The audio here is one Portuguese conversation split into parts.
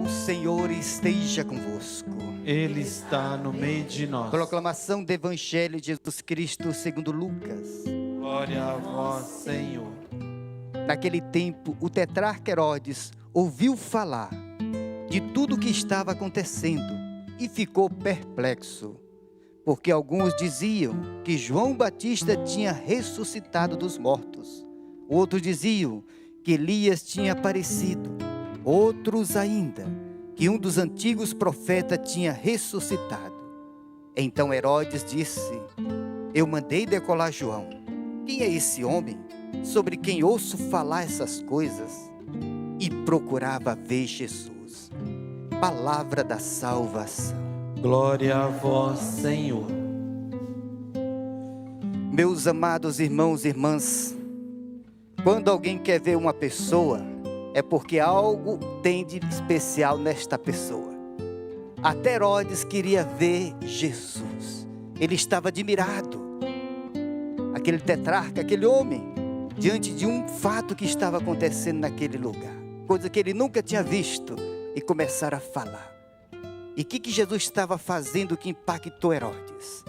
O Senhor esteja convosco. Ele está no meio de nós. Proclamação do Evangelho de Jesus Cristo segundo Lucas. Glória a vós, Senhor. Naquele tempo, o tetrarca Herodes ouviu falar de tudo o que estava acontecendo e ficou perplexo, porque alguns diziam que João Batista tinha ressuscitado dos mortos. Outros diziam que Elias tinha aparecido. Outros ainda, que um dos antigos profetas tinha ressuscitado. Então Herodes disse: eu mandei decolar João. Quem é esse homem sobre quem ouço falar essas coisas? E procurava ver Jesus. Palavra da salvação. Glória a vós, Senhor. Meus amados irmãos e irmãs, quando alguém quer ver uma pessoa, é porque algo tem de especial nesta pessoa. Até Herodes queria ver Jesus. Ele estava admirado. Aquele tetrarca, aquele homem, diante de um fato que estava acontecendo naquele lugar. Coisa que ele nunca tinha visto. E começaram a falar. E o que Jesus estava fazendo que impactou Herodes?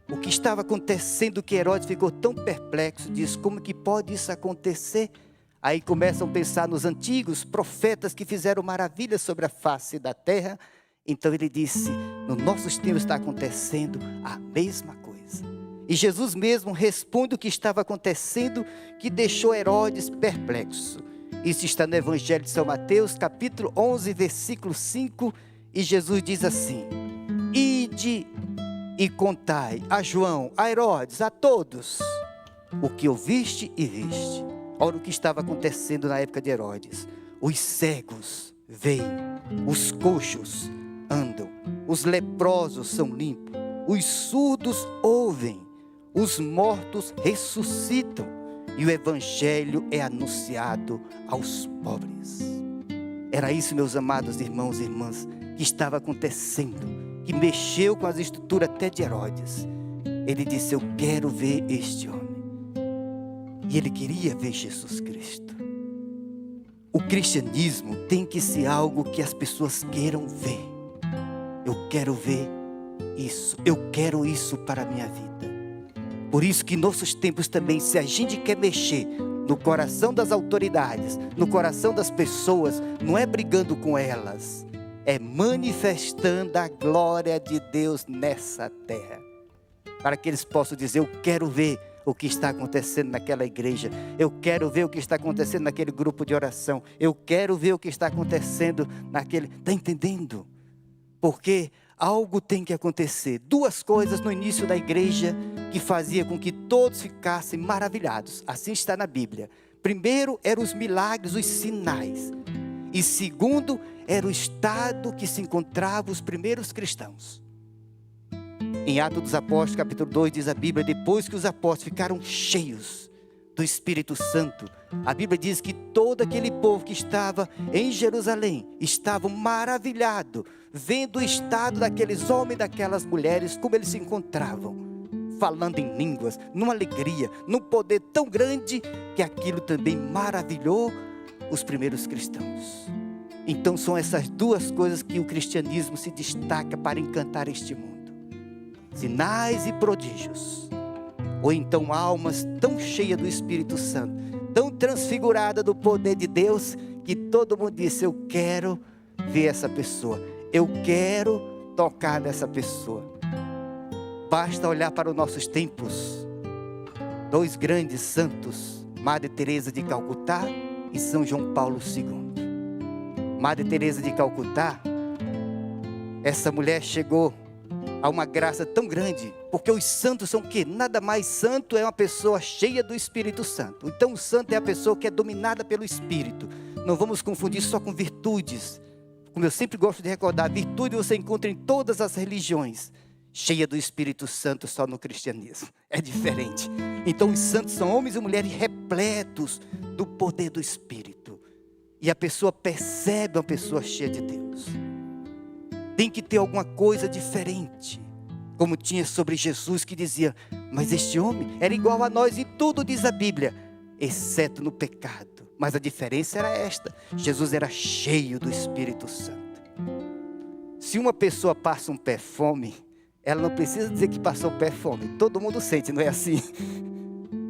O que estava acontecendo que Herodes ficou tão perplexo, diz: como que pode isso acontecer? Aí começam a pensar nos antigos profetas que fizeram maravilhas sobre a face da terra. Então ele disse: nos nossos tempos está acontecendo a mesma coisa. E Jesus mesmo responde o que estava acontecendo, que deixou Herodes perplexo. Isso está no Evangelho de São Mateus, capítulo 11, versículo 5. E Jesus diz assim: ide e contai a João, a Herodes, a todos, o que ouviste e viste. Olha o que estava acontecendo na época de Herodes. Os cegos veem, os coxos andam, os leprosos são limpos, os surdos ouvem, os mortos ressuscitam e o Evangelho é anunciado aos pobres. Era isso, meus amados irmãos e irmãs, que estava acontecendo, que mexeu com as estruturas até de Herodes. Ele disse: eu quero ver este homem. E ele queria ver Jesus Cristo. O cristianismo tem que ser algo que as pessoas queiram ver. Eu quero ver isso. Eu quero isso para a minha vida. Por isso que em nossos tempos também, se a gente quer mexer no coração das autoridades, no coração das pessoas, não é brigando com elas, é manifestando a glória de Deus nessa terra. Para que eles possam dizer: eu quero ver o que está acontecendo naquela igreja. Eu quero ver o que está acontecendo naquele grupo de oração. Eu quero ver o que está acontecendo naquele... Está entendendo? Porque algo tem que acontecer. Duas coisas no início da igreja que fazia com que todos ficassem maravilhados. Assim está na Bíblia. Primeiro, eram os milagres, os sinais. E segundo, era o estado que se encontravam os primeiros cristãos. Em Atos dos Apóstolos, capítulo 2, diz a Bíblia: depois que os apóstolos ficaram cheios do Espírito Santo, a Bíblia diz que todo aquele povo que estava em Jerusalém estavam maravilhados, vendo o estado daqueles homens e daquelas mulheres, como eles se encontravam, falando em línguas, numa alegria, num poder tão grande, que aquilo também maravilhou os primeiros cristãos. Então são essas duas coisas que o cristianismo se destaca para encantar este mundo: sinais e prodígios, ou então almas tão cheias do Espírito Santo, tão transfigurada do poder de Deus, que todo mundo disse: eu quero ver essa pessoa, eu quero tocar nessa pessoa. Basta olhar para os nossos tempos, dois grandes santos, Madre Teresa de Calcutá e São João Paulo II. Madre Teresa de Calcutá, essa mulher chegou a uma graça tão grande, porque os santos são o quê? Nada mais santo é uma pessoa cheia do Espírito Santo. Então o santo é a pessoa que é dominada pelo Espírito. Não vamos confundir só com virtudes. Como eu sempre gosto de recordar, virtude você encontra em todas as religiões. Cheia do Espírito Santo só no cristianismo. É diferente. Então os santos são homens e mulheres repletos do poder do Espírito. E a pessoa percebe uma pessoa cheia de Deus. Tem que ter alguma coisa diferente. Como tinha sobre Jesus, que dizia: mas este homem era igual a nós em tudo, diz a Bíblia, exceto no pecado. Mas a diferença era esta: Jesus era cheio do Espírito Santo. Se uma pessoa passa um perfume, ela não precisa dizer que passou perfume. Todo mundo sente, não é assim?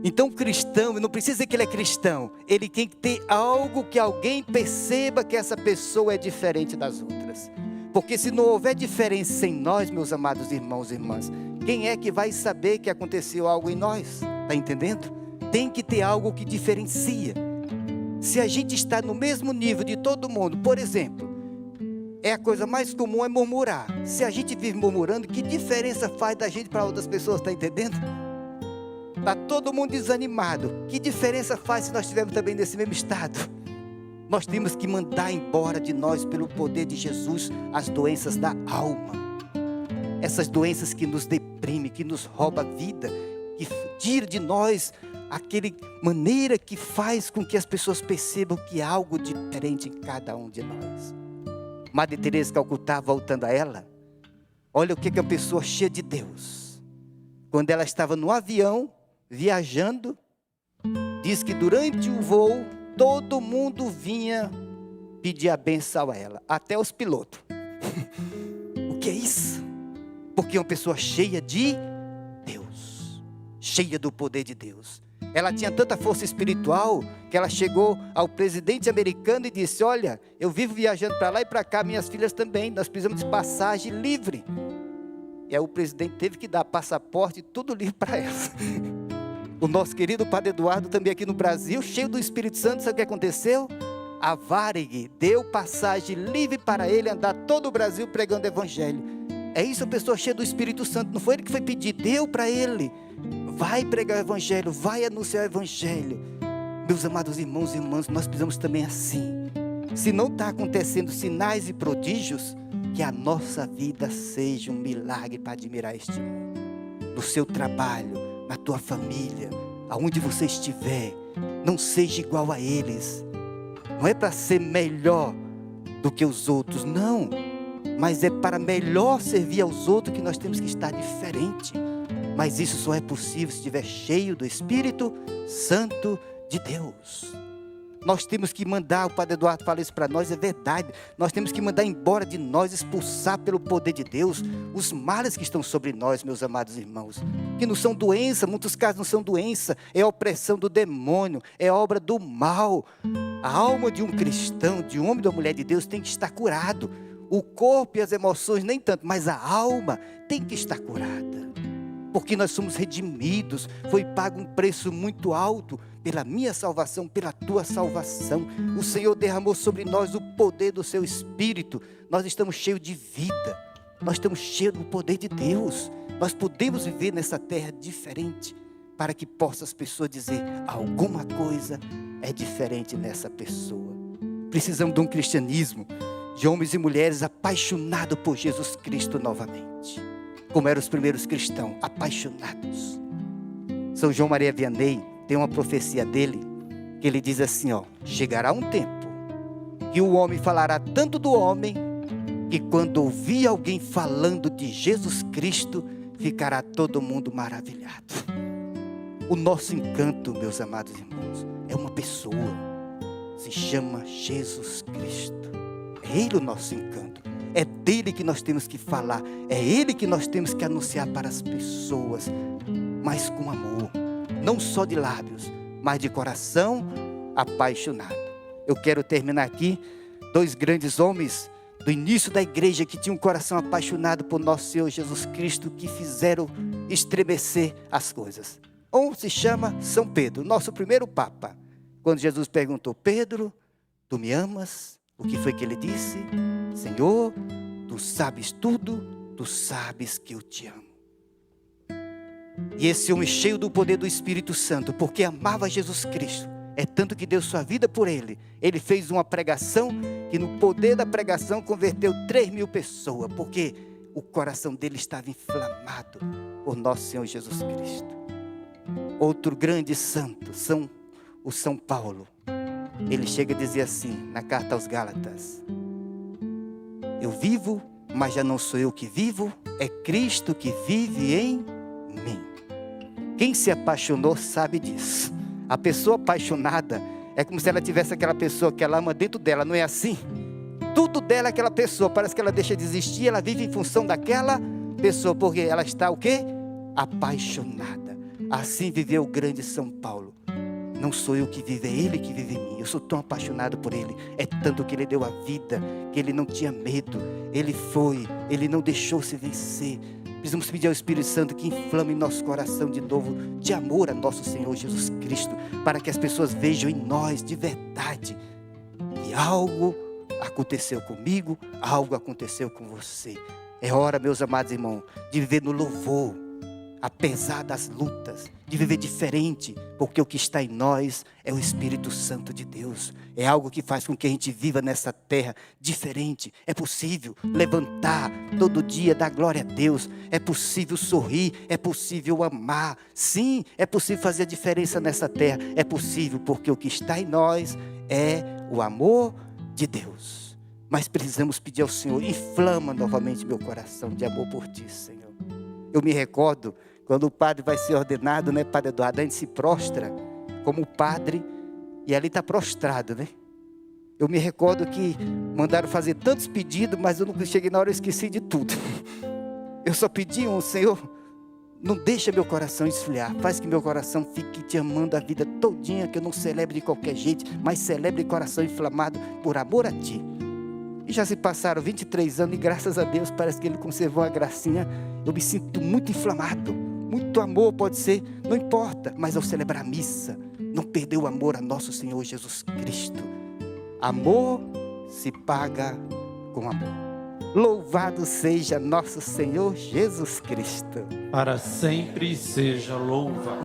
Então o cristão, não precisa dizer que ele é cristão. Ele tem que ter algo que alguém perceba que essa pessoa é diferente das outras. Porque se não houver diferença em nós, meus amados irmãos e irmãs, quem é que vai saber que aconteceu algo em nós? Está entendendo? Tem que ter algo que diferencia. Se a gente está no mesmo nível de todo mundo, por exemplo, a coisa mais comum é murmurar. Se a gente vive murmurando, que diferença faz da gente para outras pessoas, está entendendo? Está todo mundo desanimado. Que diferença faz se nós estivermos também nesse mesmo estado? Nós temos que mandar embora de nós, pelo poder de Jesus, as doenças da alma. Essas doenças que nos deprimem, que nos roubam a vida, que tira de nós aquela maneira que faz com que as pessoas percebam que há algo diferente em cada um de nós. Madre Teresa de Calcutá, voltando a ela, olha o que é uma pessoa cheia de Deus. Quando ela estava no avião, viajando, diz que durante o voo, todo mundo vinha pedir a benção a ela, até os pilotos. O que é isso? Porque é uma pessoa cheia de Deus, cheia do poder de Deus. Ela tinha tanta força espiritual que ela chegou ao presidente americano e disse: olha, eu vivo viajando para lá e para cá, minhas filhas também, nós precisamos de passagem livre. E aí o presidente teve que dar passaporte e tudo livre para elas. O nosso querido Padre Eduardo, também aqui no Brasil, cheio do Espírito Santo, sabe o que aconteceu? A Varig deu passagem livre para ele andar todo o Brasil pregando o Evangelho. É isso, a pessoa cheia do Espírito Santo, não foi ele que foi pedir, deu para ele. Vai pregar o Evangelho, vai anunciar o Evangelho. Meus amados irmãos e irmãs, nós precisamos também assim. Se não está acontecendo sinais e prodígios, que a nossa vida seja um milagre para admirar este mundo. No seu trabalho, na tua família, aonde você estiver, não seja igual a eles. Não é para ser melhor do que os outros, não. Mas é para melhor servir aos outros que nós temos que estar diferente. Mas isso só é possível se estiver cheio do Espírito Santo de Deus. Nós temos que mandar, o Padre Eduardo fala isso para nós, é verdade. Nós temos que mandar embora de nós, expulsar pelo poder de Deus os males que estão sobre nós, meus amados irmãos. Que não são doença, muitos casos não são doença, é a opressão do demônio, é obra do mal. A alma de um cristão, de um homem ou de uma mulher de Deus tem que estar curado. O corpo e as emoções nem tanto, mas a alma tem que estar curada. Porque nós somos redimidos, foi pago um preço muito alto pela minha salvação, pela tua salvação. O Senhor derramou sobre nós o poder do seu Espírito. Nós estamos cheios de vida, nós estamos cheios do poder de Deus. Nós podemos viver nessa terra diferente, para que possam as pessoas dizer, alguma coisa é diferente nessa pessoa. Precisamos de um cristianismo, de homens e mulheres apaixonados por Jesus Cristo novamente. Como eram os primeiros cristãos, apaixonados. São João Maria Vianney tem uma profecia dele, que ele diz assim, chegará um tempo, que o homem falará tanto do homem, que quando ouvir alguém falando de Jesus Cristo, ficará todo mundo maravilhado. O nosso encanto, meus amados irmãos, é uma pessoa, se chama Jesus Cristo. É Ele o nosso encanto. É dele que nós temos que falar, é Ele que nós temos que anunciar para as pessoas, mas com amor, não só de lábios, mas de coração apaixonado. Eu quero terminar aqui, 2 grandes homens do início da igreja que tinham um coração apaixonado por nosso Senhor Jesus Cristo, que fizeram estremecer as coisas. Um se chama São Pedro, nosso primeiro Papa. Quando Jesus perguntou, Pedro, tu me amas? O que foi que ele disse? Senhor, tu sabes tudo, tu sabes que eu te amo. E esse homem cheio do poder do Espírito Santo, porque amava Jesus Cristo, é tanto que deu sua vida por ele. Ele fez uma pregação, que no poder da pregação converteu 3.000 pessoas, porque o coração dele estava inflamado por nosso Senhor Jesus Cristo. Outro grande santo, o São Paulo, ele chega a dizer assim, na carta aos Gálatas, eu vivo, mas já não sou eu que vivo, é Cristo que vive em mim. Quem se apaixonou sabe disso. A pessoa apaixonada é como se ela tivesse aquela pessoa que ela ama dentro dela, não é assim? Tudo dela é aquela pessoa. Parece que ela deixa de existir, ela vive em função daquela pessoa, porque ela está o quê? Apaixonada. Assim viveu o grande São Paulo. Não sou eu que vivo, é Ele que vive em mim. Eu sou tão apaixonado por Ele. É tanto que Ele deu a vida, que Ele não tinha medo. Ele foi, Ele não deixou se vencer. Precisamos pedir ao Espírito Santo que inflame nosso coração de novo, de amor a nosso Senhor Jesus Cristo, para que as pessoas vejam em nós de verdade. E algo aconteceu comigo, algo aconteceu com você. É hora, meus amados irmãos, de viver no louvor, apesar das lutas, de viver diferente, porque o que está em nós é o Espírito Santo de Deus. É algo que faz com que a gente viva nessa terra diferente. É possível levantar todo dia, dar glória a Deus. É possível sorrir, é possível amar. Sim, é possível fazer a diferença nessa terra. É possível, porque o que está em nós é o amor de Deus. Mas precisamos pedir ao Senhor, inflama novamente meu coração de amor por Ti, Senhor. Eu me recordo, quando o padre vai ser ordenado, né, Padre Eduardo, a gente se prostra como padre, e ali está prostrado, né? Eu me recordo que mandaram fazer tantos pedidos, mas eu não cheguei na hora, eu esqueci de tudo. Eu só pedi Senhor, não deixa meu coração esfriar, faz que meu coração fique te amando a vida todinha, que eu não celebre de qualquer jeito, mas celebre de coração inflamado por amor a Ti. E já se passaram 23 anos e graças a Deus parece que Ele conservou a gracinha. Eu me sinto muito inflamado, muito amor pode ser, não importa, mas ao celebrar a missa, não perder o amor a nosso Senhor Jesus Cristo. Amor se paga com amor. Louvado seja nosso Senhor Jesus Cristo. Para sempre seja louvado.